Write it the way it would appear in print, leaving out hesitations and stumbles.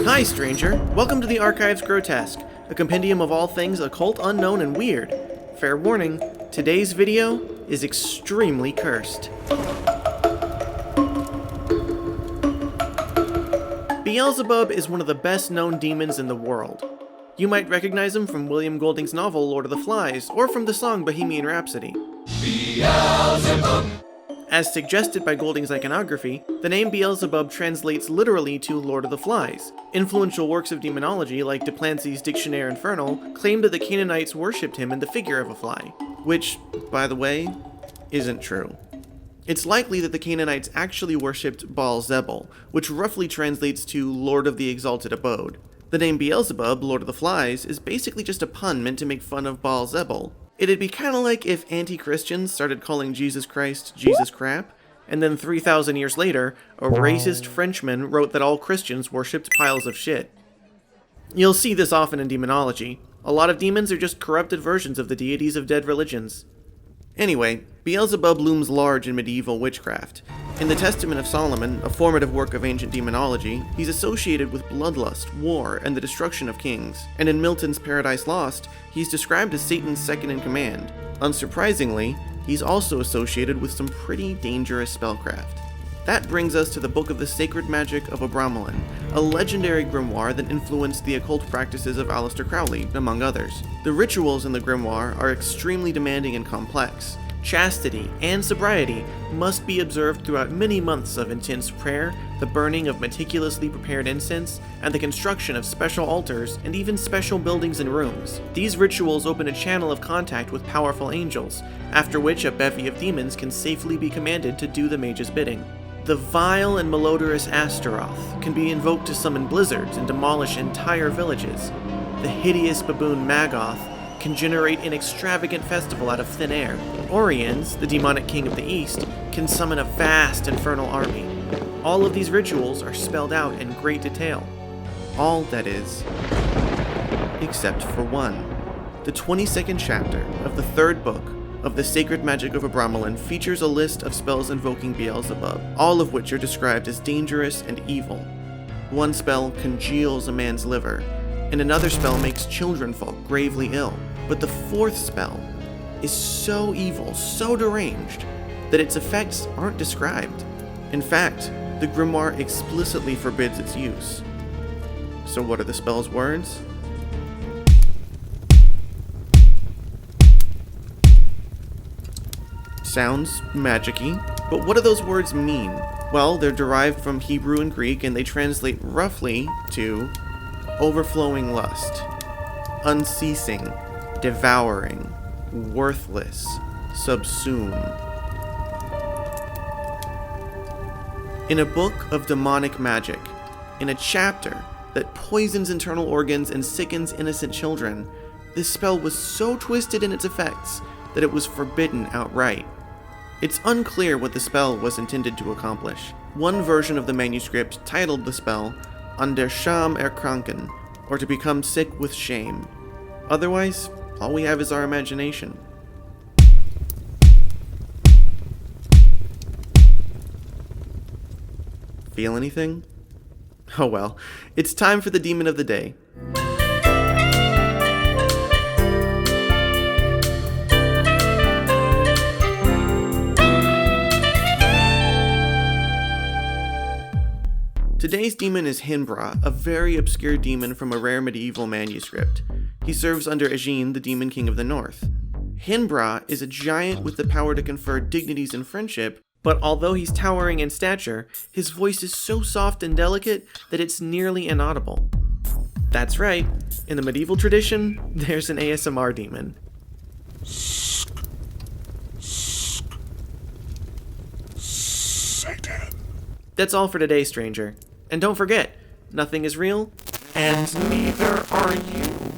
Hi, stranger. Welcome to the Archives Grotesque, a compendium of all things occult, unknown, and weird. Fair warning, today's video is extremely cursed. Beelzebub is one of the best-known demons in the world. You might recognize him from William Golding's novel Lord of the Flies, or from the song Bohemian Rhapsody. Beelzebub! As suggested by Golding's iconography, the name Beelzebub translates literally to Lord of the Flies. Influential works of demonology, like de Plancy's Dictionnaire Infernal, claim that the Canaanites worshipped him in the figure of a fly, which, by the way, isn't true. It's likely that the Canaanites actually worshipped Baal-zebul, which roughly translates to Lord of the Exalted Abode. The name Beelzebub, Lord of the Flies, is basically just a pun meant to make fun of Baal-zebul. It'd be kinda like if anti-Christians started calling Jesus Christ Jesus crap, and then 3,000 years later, a racist Frenchman wrote that all Christians worshipped piles of shit. You'll see this often in demonology. A lot of demons are just corrupted versions of the deities of dead religions. Anyway, Beelzebub looms large in medieval witchcraft. In the Testament of Solomon, a formative work of ancient demonology, he's associated with bloodlust, war, and the destruction of kings. And in Milton's Paradise Lost, he's described as Satan's second-in-command. Unsurprisingly, he's also associated with some pretty dangerous spellcraft. That brings us to the Book of the Sacred Magic of Oberon, a legendary grimoire that influenced the occult practices of Aleister Crowley, among others. The rituals in the grimoire are extremely demanding and complex. Chastity and sobriety must be observed throughout many months of intense prayer, the burning of meticulously prepared incense, and the construction of special altars and even special buildings and rooms. These rituals open a channel of contact with powerful angels, after which a bevy of demons can safely be commanded to do the mage's bidding. The vile and malodorous Astaroth can be invoked to summon blizzards and demolish entire villages. The hideous baboon Magoth can generate an extravagant festival out of thin air. Oriens, the demonic king of the east, can summon a vast infernal army. All of these rituals are spelled out in great detail. All, that is, except for one. The 22nd chapter of the third book of the Sacred Magic of Oberon features a list of spells invoking Beelzebub, all of which are described as dangerous and evil. One spell congeals a man's liver, and another spell makes children fall gravely ill. But the fourth spell is so evil, so deranged, that its effects aren't described. In fact, the grimoire explicitly forbids its use. So what are the spell's words? Sounds magic-y, but what do those words mean? Well, they're derived from Hebrew and Greek, and they translate roughly to overflowing lust, unceasing, devouring, worthless, subsume. In a book of demonic magic, in a chapter that poisons internal organs and sickens innocent children, this spell was so twisted in its effects that it was forbidden outright. It's unclear what the spell was intended to accomplish. One version of the manuscript titled the spell "An der Scham erkranken," or to become sick with shame. Otherwise, all we have is our imagination. Feel anything? Oh well, it's time for the demon of the day. Today's demon is Hinbra, a very obscure demon from a rare medieval manuscript. He serves under Aegin, the demon king of the north. Hinbra is a giant with the power to confer dignities and friendship, but although he's towering in stature, his voice is so soft and delicate that it's nearly inaudible. That's right, in the medieval tradition, there's an ASMR demon. Satan. That's all for today, stranger. And don't forget, nothing is real, and neither are you.